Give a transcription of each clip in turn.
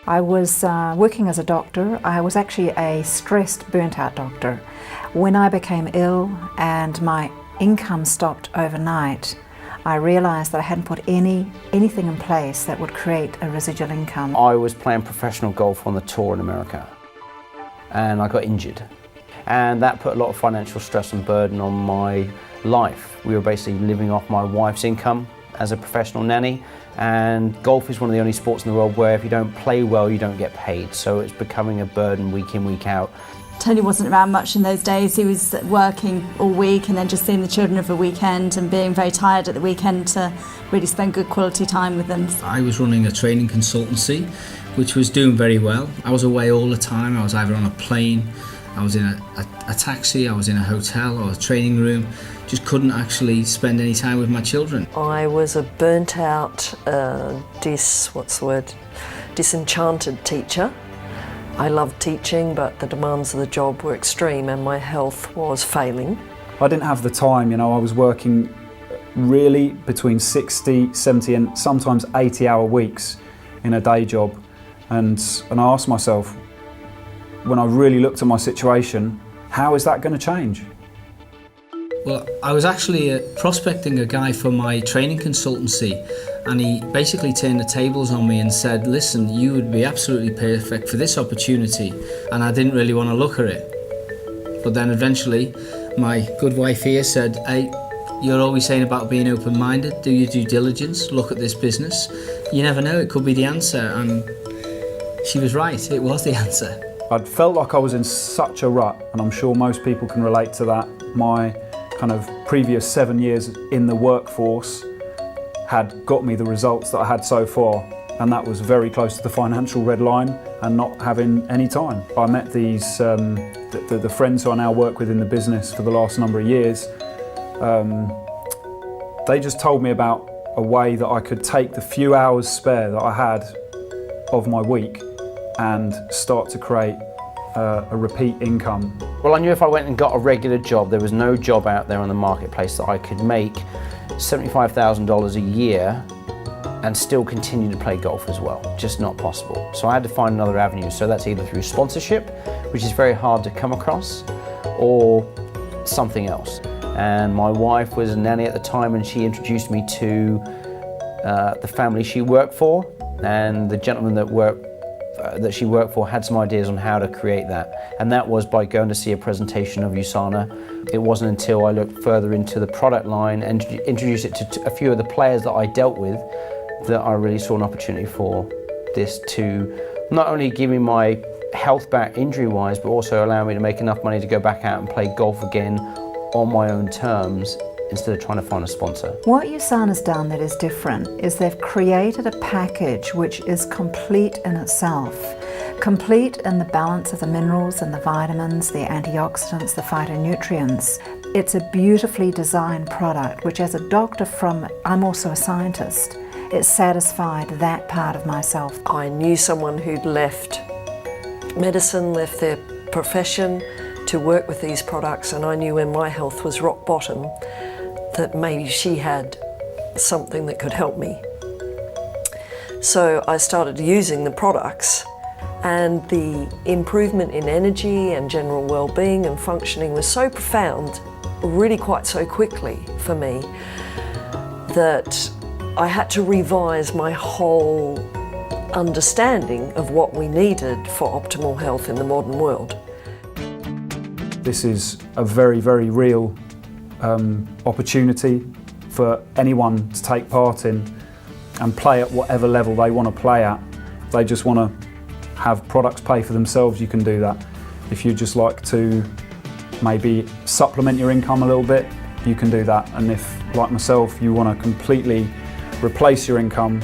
I was working as a doctor. I was actually a stressed, burnt-out doctor. When I became ill and my income stopped overnight, I realised that I hadn't put anything in place that would create a residual income. I was playing professional golf on the tour in America and I got injured. And that put a lot of financial stress and burden on my life. We were basically living off my wife's income as a professional nanny, and golf is one of the only sports in the world where if you don't play well, you don't get paid. So it's becoming a burden week in, week out. Tony wasn't around much in those days. He was working all week and then just seeing the children over the weekend and being very tired at the weekend to really spend good quality time with them. I was running a training consultancy, which was doing very well. I was away all the time. I was either on a plane, I was in a taxi, I was in a hotel or a training room. Just couldn't actually spend any time with my children. I was a burnt out, disenchanted teacher. I loved teaching, but the demands of the job were extreme and my health was failing. I didn't have the time, I was working really between 60, 70 and sometimes 80-hour weeks in a day job. And I asked myself, when I really looked at my situation, how is that going to change? Well, I was actually prospecting a guy for my training consultancy, and he basically turned the tables on me and said, listen, you would be absolutely perfect for this opportunity, and I didn't really want to look at it. But then eventually my good wife here said, hey, you're always saying about being open-minded, do your due diligence, look at this business. You never know, it could be the answer, and she was right, it was the answer. I'd felt like I was in such a rut, and I'm sure most people can relate to that. My kind of previous 7 years in the workforce had got me the results that I had so far, and that was very close to the financial red line and not having any time. I met these the friends who I now work with in the business for the last number of years. They just told me about a way that I could take the few hours spare that I had of my week and start to create a repeat income. Well, I knew if I went and got a regular job, there was no job out there on the marketplace that I could make $75,000 a year and still continue to play golf as well. Just not possible. So I had to find another avenue. So that's either through sponsorship, which is very hard to come across, or something else. And my wife was a nanny at the time, and she introduced me to the family she worked for, and the gentleman that she worked for had some ideas on how to create that, and that was by going to see a presentation of USANA. It wasn't until I looked further into the product line and introduced it to a few of the players that I dealt with that I really saw an opportunity for this to not only give me my health back injury-wise, but also allow me to make enough money to go back out and play golf again on my own terms, instead of trying to find a sponsor. What USANA's done that is different is they've created a package which is complete in itself. Complete in the balance of the minerals and the vitamins, the antioxidants, the phytonutrients. It's a beautifully designed product which, as a doctor I'm also a scientist, it satisfied that part of myself. I knew someone who'd left medicine, left their profession to work with these products, and I knew when my health was rock bottom that maybe she had something that could help me. So I started using the products, and the improvement in energy and general well-being and functioning was so profound, really quite so quickly for me, that I had to revise my whole understanding of what we needed for optimal health in the modern world. This is a very, very real opportunity for anyone to take part in and play at whatever level they want to play at. If they just want to have products pay for themselves, you can do that. If you just like to maybe supplement your income a little bit, you can do that. And if, like myself, you want to completely replace your income,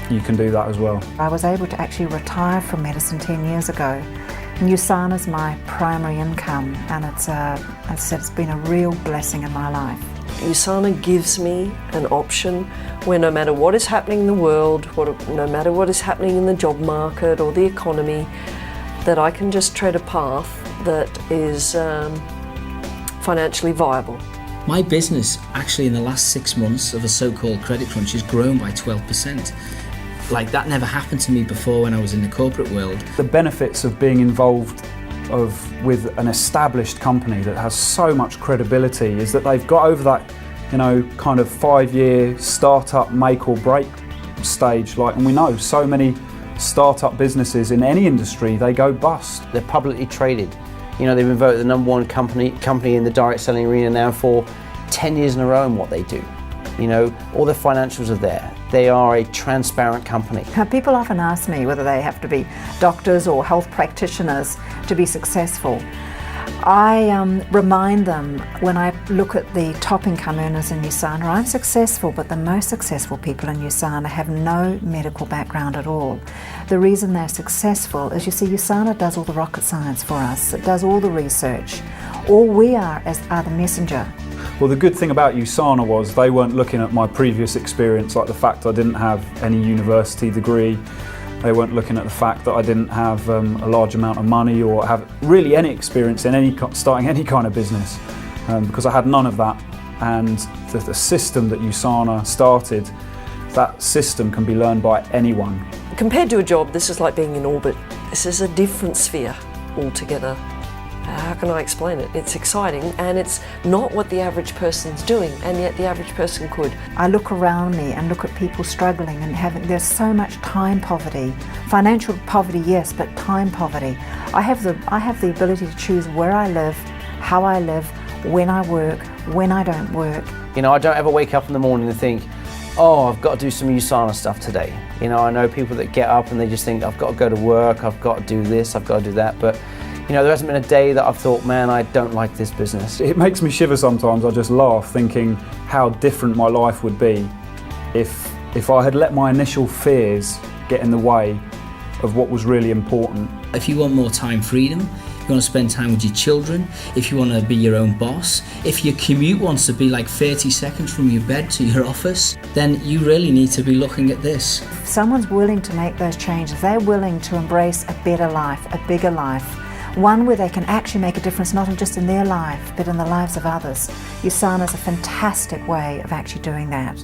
you can do that as well. I was able to actually retire from medicine 10 years ago. USANA is my primary income, and it's been a real blessing in my life. USANA gives me an option where no matter what is happening in the world, no matter what is happening in the job market or the economy, that I can just tread a path that is financially viable. My business actually in the last 6 months of a so-called credit crunch has grown by 12%. Like, that never happened to me before when I was in the corporate world. The benefits of being involved with an established company that has so much credibility is that they've got over that, kind of 5-year startup make or break stage. And we know so many startup businesses in any industry, they go bust. They're publicly traded. They've been voted the #1 company in the direct selling arena now for 10 years in a row in what they do. All the financials are there. They are a transparent company. Now, people often ask me whether they have to be doctors or health practitioners to be successful. I remind them when I look at the top income earners in USANA, I'm successful, but the most successful people in USANA have no medical background at all. The reason they're successful is, you see, USANA does all the rocket science for us. It does all the research. All we are the messenger. Well, the good thing about USANA was they weren't looking at my previous experience, like the fact I didn't have any university degree. They weren't looking at the fact that I didn't have a large amount of money or have really any experience in starting any kind of business, because I had none of that. And the system that USANA started, that system can be learned by anyone. Compared to a job, this is like being in orbit. This is a different sphere altogether. How can I explain it? It's exciting, and it's not what the average person's doing, and yet the average person could. I look around me and look at people struggling and there's so much time poverty. Financial poverty, yes, but time poverty. I have the ability to choose where I live, how I live, when I work, when I don't work. I don't ever wake up in the morning and think, oh, I've got to do some USANA stuff today. I know people that get up and they just think, I've got to go to work, I've got to do this, I've got to do that. But there hasn't been a day that I've thought, man, I don't like this business. It makes me shiver sometimes. I just laugh thinking how different my life would be if I had let my initial fears get in the way of what was really important. If you want more time freedom, you want to spend time with your children, if you want to be your own boss, if your commute wants to be like 30 seconds from your bed to your office, then you really need to be looking at this. If someone's willing to make those changes, they're willing to embrace a better life, a bigger life, one where they can actually make a difference not just in their life but in the lives of others. USANA is a fantastic way of actually doing that.